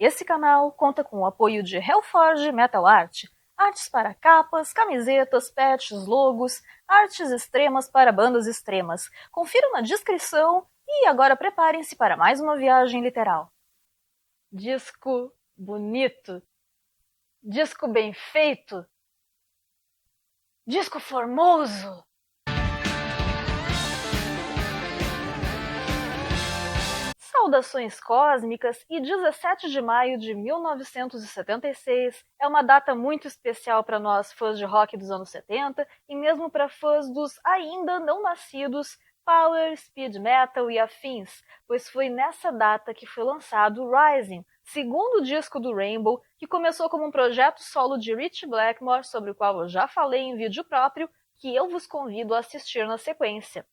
Esse canal conta com o apoio de Hellforge Metal Art, artes para capas, camisetas, patches, logos, artes extremas para bandas extremas. Confiram na descrição e agora preparem-se para mais uma viagem literal. Disco bonito, disco bem feito, disco formoso. Saudações cósmicas, e 17 de maio de 1976 é uma data muito especial para nós fãs de rock dos anos 70 e mesmo para fãs dos ainda não nascidos Power, Speed Metal e afins, pois foi nessa data que foi lançado Rising, segundo disco do Rainbow, que começou como um projeto solo de Ritchie Blackmore, sobre o qual eu já falei em vídeo próprio, que eu vos convido a assistir na sequência.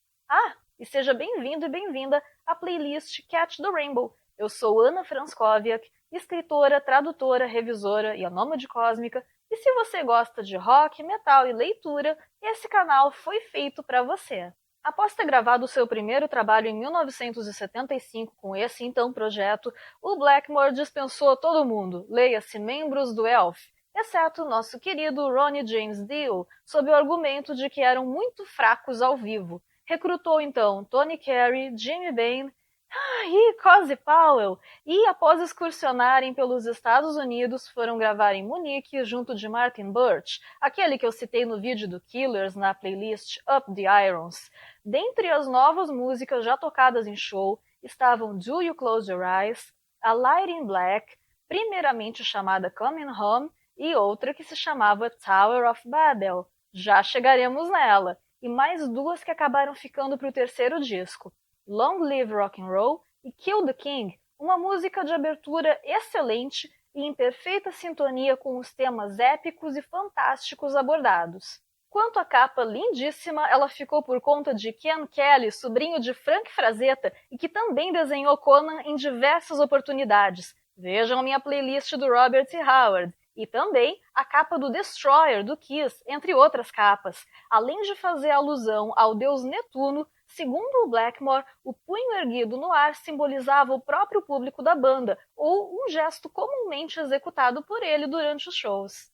E seja bem-vindo e bem-vinda à playlist Catch the Rainbow. Eu sou Ana Franskowiak, escritora, tradutora, revisora e a nômade cósmica, e se você gosta de rock, metal e leitura, esse canal foi feito para você. Após ter gravado seu primeiro trabalho em 1975 com esse então projeto, o Blackmore dispensou todo mundo, leia-se membros do Elf, exceto nosso querido Ronnie James Dio, sob o argumento de que eram muito fracos ao vivo. Recrutou então Tony Carey, Jimmy Bain e Cozy Powell, e após excursionarem pelos Estados Unidos, foram gravar em Munique junto de Martin Birch, aquele que eu citei no vídeo do Killers na playlist Up the Irons. Dentre as novas músicas já tocadas em show estavam Do You Close Your Eyes, A Light in Black, primeiramente chamada Coming Home, e outra que se chamava Tower of Babel. Já chegaremos nela. E mais duas que acabaram ficando para o terceiro disco, Long Live Rock and Roll e Kill the King, uma música de abertura excelente e em perfeita sintonia com os temas épicos e fantásticos abordados. Quanto à capa lindíssima, ela ficou por conta de Ken Kelly, sobrinho de Frank Frazetta, e que também desenhou Conan em diversas oportunidades. Vejam a minha playlist do Robert E. Howard. E também a capa do Destroyer, do Kiss, entre outras capas. Além de fazer alusão ao deus Netuno, segundo o Blackmore, o punho erguido no ar simbolizava o próprio público da banda, ou um gesto comumente executado por ele durante os shows.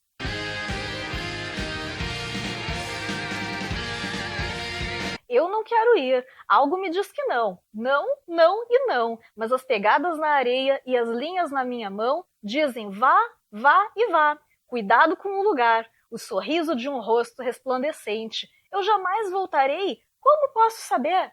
Eu não quero ir, algo me diz que não. Não, não e não, mas as pegadas na areia e as linhas na minha mão dizem vá, vá e vá. Cuidado com o lugar, o sorriso de um rosto resplandecente. Eu jamais voltarei? Como posso saber?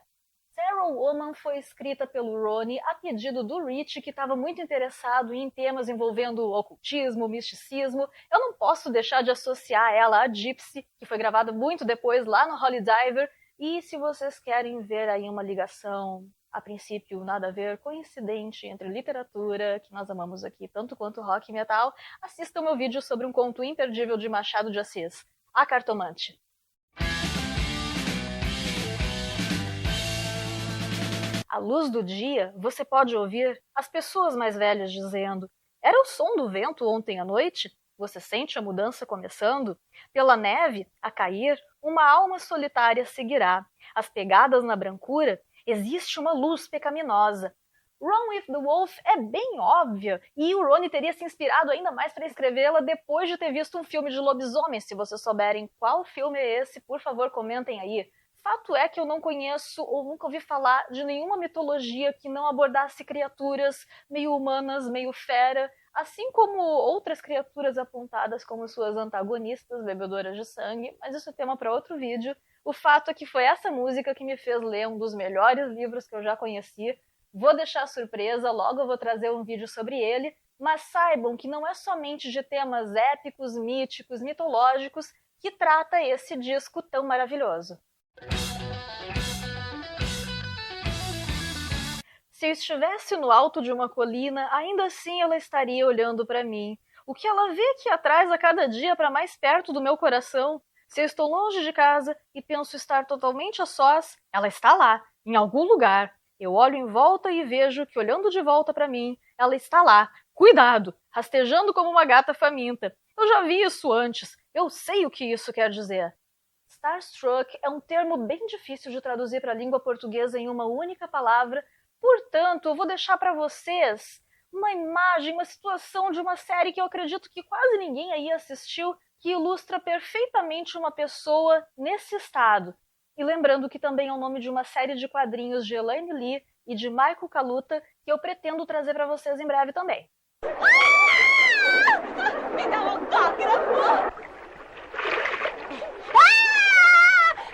Feral Woman foi escrita pelo Ronnie a pedido do Ritchie, que estava muito interessado em temas envolvendo ocultismo, misticismo. Eu não posso deixar de associar ela a Gypsy, que foi gravada muito depois lá no Holy Diver. E se vocês querem ver aí uma ligação, a princípio nada a ver, coincidente entre literatura, que nós amamos aqui tanto quanto rock e metal, assistam meu vídeo sobre um conto imperdível de Machado de Assis, A Cartomante. À luz do dia, você pode ouvir as pessoas mais velhas dizendo: era o som do vento ontem à noite? Você sente a mudança começando? Pela neve, a cair, uma alma solitária seguirá. As pegadas na brancura, existe uma luz pecaminosa. Run with the Wolf é bem óbvia, e o Ronnie teria se inspirado ainda mais para escrevê-la depois de ter visto um filme de lobisomem. Se vocês souberem qual filme é esse, por favor, comentem aí. Fato é que eu não conheço ou nunca ouvi falar de nenhuma mitologia que não abordasse criaturas meio humanas, meio fera, assim como outras criaturas apontadas como suas antagonistas, bebedoras de sangue, mas isso é tema para outro vídeo. O fato é que foi essa música que me fez ler um dos melhores livros que eu já conheci. Vou deixar surpresa, logo eu vou trazer um vídeo sobre ele, mas saibam que não é somente de temas épicos, míticos, mitológicos que trata esse disco tão maravilhoso. Se eu estivesse no alto de uma colina, ainda assim ela estaria olhando para mim. O que ela vê aqui atrás a cada dia para mais perto do meu coração? Se eu estou longe de casa e penso estar totalmente a sós, ela está lá, em algum lugar. Eu olho em volta e vejo que, olhando de volta para mim, ela está lá, cuidado, rastejando como uma gata faminta. Eu já vi isso antes, eu sei o que isso quer dizer. Starstruck é um termo bem difícil de traduzir para a língua portuguesa em uma única palavra. Portanto, eu vou deixar para vocês uma imagem, uma situação de uma série que eu acredito que quase ninguém aí assistiu, que ilustra perfeitamente uma pessoa nesse estado. E lembrando que também é o nome de uma série de quadrinhos de Elaine Lee e de Michael Kaluta, que eu pretendo trazer para vocês em breve também. Me dá um autógrafo!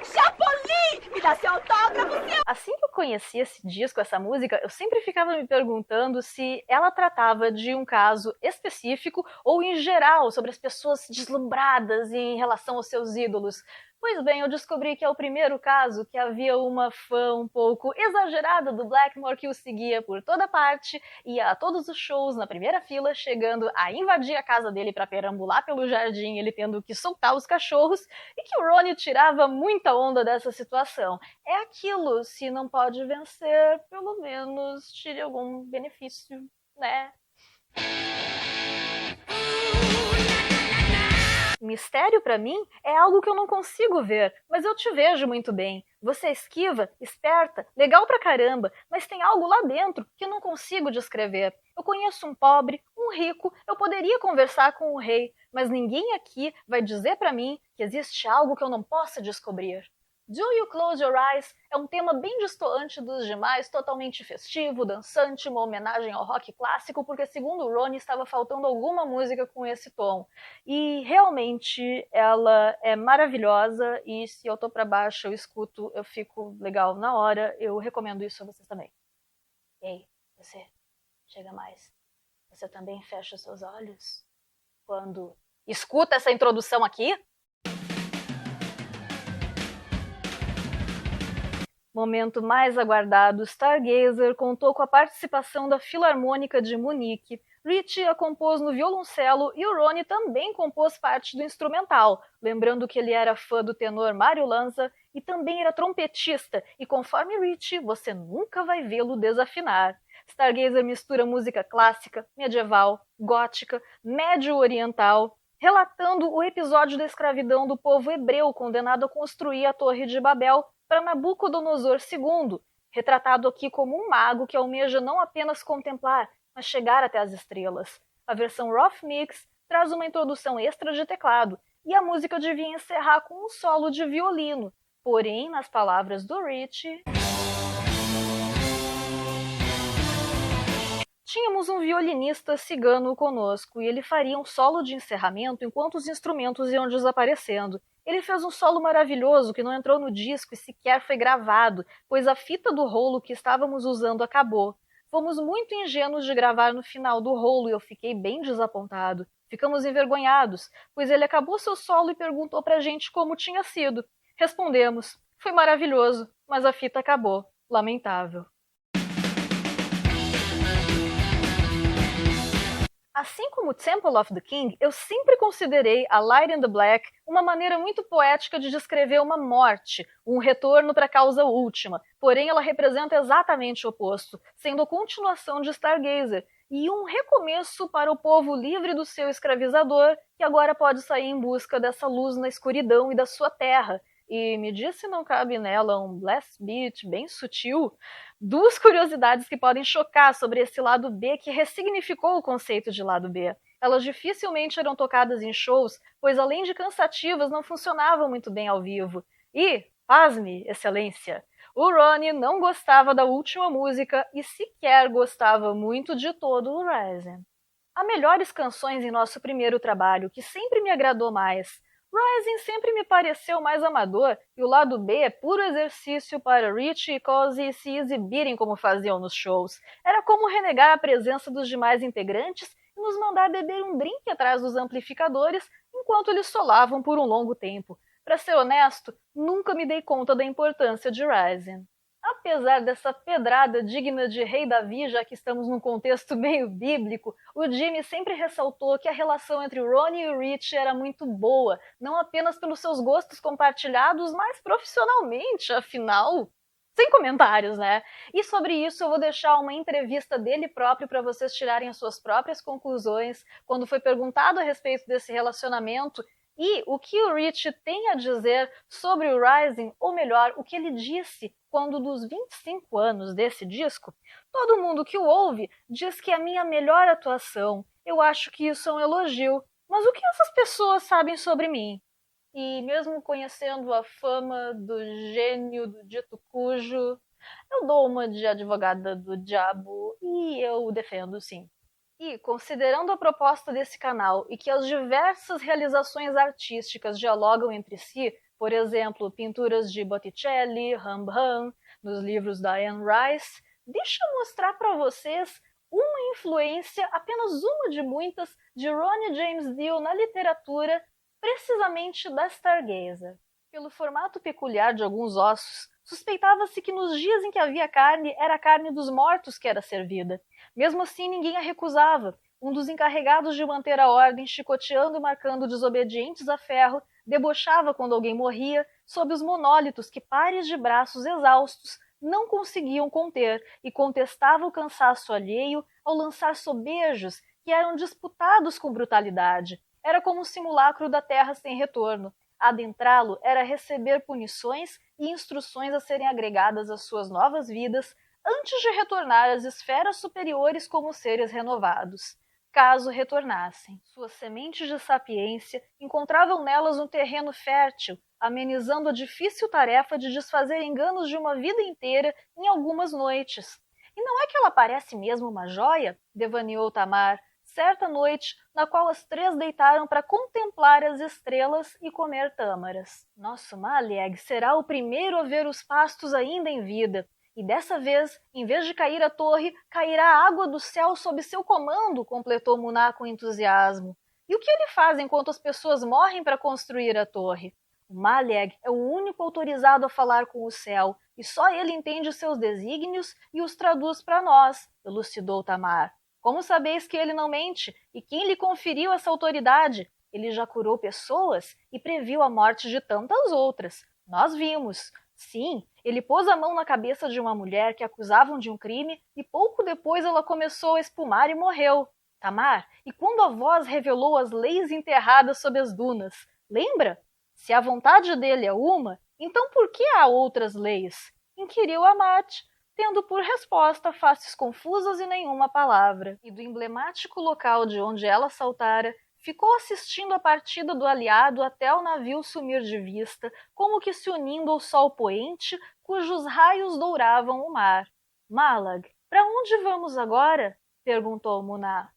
Chapolin! Me dá seu autógrafo, seu... Assim que eu conheci esse disco, essa música, eu sempre ficava me perguntando se ela tratava de um caso específico ou em geral, sobre as pessoas deslumbradas em relação aos seus ídolos. Pois bem, eu descobri que é o primeiro caso que havia uma fã um pouco exagerada do Blackmore que o seguia por toda parte, ia a todos os shows na primeira fila, chegando a invadir a casa dele para perambular pelo jardim, ele tendo que soltar os cachorros, e que o Ronnie tirava muita onda dessa situação. É aquilo, se não pode vencer, pelo menos tire algum benefício, né? Mistério para mim é algo que eu não consigo ver, mas eu te vejo muito bem. Você é esquiva, esperta, legal pra caramba, mas tem algo lá dentro que eu não consigo descrever. Eu conheço um pobre, um rico, eu poderia conversar com o rei, mas ninguém aqui vai dizer para mim que existe algo que eu não possa descobrir. Do You Close Your Eyes é um tema bem destoante dos demais, totalmente festivo, dançante, uma homenagem ao rock clássico, porque segundo o Ronnie estava faltando alguma música com esse tom. E realmente ela é maravilhosa e se eu tô pra baixo, eu escuto, eu fico legal na hora, eu recomendo isso a vocês também. Ei, você, chega mais. Você também fecha seus olhos quando escuta essa introdução aqui? Momento mais aguardado, Stargazer contou com a participação da Filarmônica de Munique. Ritchie a compôs no violoncelo e o Ronnie também compôs parte do instrumental, lembrando que ele era fã do tenor Mário Lanza e também era trompetista, e conforme Ritchie, você nunca vai vê-lo desafinar. Stargazer mistura música clássica, medieval, gótica, médio-oriental, relatando o episódio da escravidão do povo hebreu condenado a construir a Torre de Babel para Nabucodonosor II, retratado aqui como um mago que almeja não apenas contemplar, mas chegar até as estrelas. A versão Rough Mix traz uma introdução extra de teclado, e a música devia encerrar com um solo de violino. Porém, nas palavras do Ritchie, tínhamos um violinista cigano conosco, e ele faria um solo de encerramento enquanto os instrumentos iam desaparecendo. Ele fez um solo maravilhoso que não entrou no disco e sequer foi gravado, pois a fita do rolo que estávamos usando acabou. Fomos muito ingênuos de gravar no final do rolo e eu fiquei bem desapontado. Ficamos envergonhados, pois ele acabou seu solo e perguntou pra gente como tinha sido. Respondemos, foi maravilhoso, mas a fita acabou. Lamentável. Assim como Temple of the King, eu sempre considerei A Light in the Black uma maneira muito poética de descrever uma morte, um retorno para a causa última, porém ela representa exatamente o oposto, sendo a continuação de Stargazer, e um recomeço para o povo livre do seu escravizador, que agora pode sair em busca dessa luz na escuridão e da sua terra. E me diz se não cabe nela um blast beat bem sutil. Duas curiosidades que podem chocar sobre esse lado B que ressignificou o conceito de lado B. Elas dificilmente eram tocadas em shows, pois além de cansativas, não funcionavam muito bem ao vivo. E, pasme, excelência, o Ronnie não gostava da última música e sequer gostava muito de todo o Rising. Há melhores canções em nosso primeiro trabalho, que sempre me agradou mais. Rising sempre me pareceu mais amador, e o lado B é puro exercício para Ritchie e Cozy se exibirem como faziam nos shows. Era como renegar a presença dos demais integrantes e nos mandar beber um drink atrás dos amplificadores enquanto eles solavam por um longo tempo. Para ser honesto, nunca me dei conta da importância de Rising. Apesar dessa pedrada digna de Rei Davi, já que estamos num contexto meio bíblico, o Jimmy sempre ressaltou que a relação entre o Ronnie e o Ritchie era muito boa, não apenas pelos seus gostos compartilhados, mas profissionalmente, afinal. Sem comentários, né? E sobre isso eu vou deixar uma entrevista dele próprio para vocês tirarem as suas próprias conclusões, quando foi perguntado a respeito desse relacionamento e o que o Ritchie tem a dizer sobre o Rising, ou melhor, o que ele disse quando dos 25 anos desse disco, todo mundo que o ouve diz que é a minha melhor atuação. Eu acho que isso é um elogio. Mas o que essas pessoas sabem sobre mim? E mesmo conhecendo a fama do gênio do dito cujo, eu dou uma de advogada do diabo e eu defendo sim. E, considerando a proposta desse canal e que as diversas realizações artísticas dialogam entre si, por exemplo, pinturas de Botticelli, Rembrandt, nos livros da Anne Rice, deixa eu mostrar para vocês uma influência, apenas uma de muitas, de Ronnie James Dio na literatura, precisamente da Stargazer. Pelo formato peculiar de alguns ossos, suspeitava-se que nos dias em que havia carne, era a carne dos mortos que era servida. Mesmo assim, ninguém a recusava. Um dos encarregados de manter a ordem, chicoteando e marcando desobedientes a ferro, debochava quando alguém morria, sob os monólitos que pares de braços exaustos não conseguiam conter, e contestava o cansaço alheio ao lançar sobejos que eram disputados com brutalidade. Era como um simulacro da terra sem retorno. Adentrá-lo era receber punições e instruções a serem agregadas às suas novas vidas antes de retornar às esferas superiores como seres renovados. Caso retornassem, suas sementes de sapiência encontravam nelas um terreno fértil, amenizando a difícil tarefa de desfazer enganos de uma vida inteira em algumas noites. E não é que ela parece mesmo uma joia? Devaneou Tamar, certa noite na qual as três deitaram para contemplar as estrelas e comer tâmaras. Nosso Malieg será o primeiro a ver os pastos ainda em vida, e dessa vez, em vez de cair a torre, cairá a água do céu sob seu comando, completou Muná com entusiasmo. E o que ele faz enquanto as pessoas morrem para construir a torre? O Malieg é o único autorizado a falar com o céu, e só ele entende os seus desígnios e os traduz para nós, elucidou Tamar. Como sabeis que ele não mente? E quem lhe conferiu essa autoridade? Ele já curou pessoas e previu a morte de tantas outras. Nós vimos. Sim, ele pôs a mão na cabeça de uma mulher que acusavam de um crime e pouco depois ela começou a espumar e morreu. Tamar, e quando a voz revelou as leis enterradas sob as dunas? Lembra? Se a vontade dele é uma, então por que há outras leis? Inquiriu Amat, tendo por resposta faces confusas e nenhuma palavra. E do emblemático local de onde ela saltara, ficou assistindo a partida do aliado até o navio sumir de vista, como que se unindo ao sol poente, cujos raios douravam o mar. Malag, para onde vamos agora? Perguntou Muná.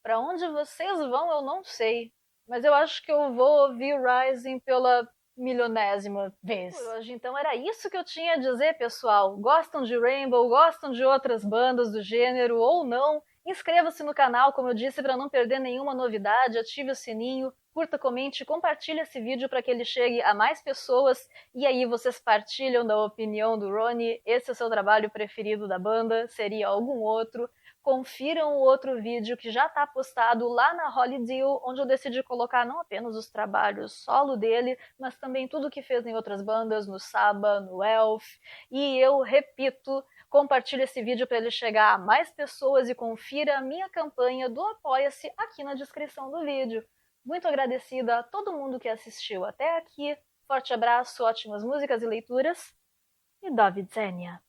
Para onde vocês vão eu não sei, mas eu acho que eu vou ouvir Rising pela milionésima vez. Por hoje, então, era isso que eu tinha a dizer, pessoal. Gostam de Rainbow, gostam de outras bandas do gênero ou não? Inscreva-se no canal, como eu disse, para não perder nenhuma novidade, ative o sininho, curta, comente, compartilhe esse vídeo para que ele chegue a mais pessoas, e aí vocês partilham da opinião do Ronnie. Esse é o seu trabalho preferido da banda? Seria algum outro? Confiram o outro vídeo que já está postado lá na Holly Deal, onde eu decidi colocar não apenas os trabalhos solo dele, mas também tudo que fez em outras bandas, no Saba, no Elf. E eu repito, compartilhe esse vídeo para ele chegar a mais pessoas e confira a minha campanha do Apoia-se aqui na descrição do vídeo. Muito agradecida a todo mundo que assistiu até aqui. Forte abraço, ótimas músicas e leituras. E David Zenia.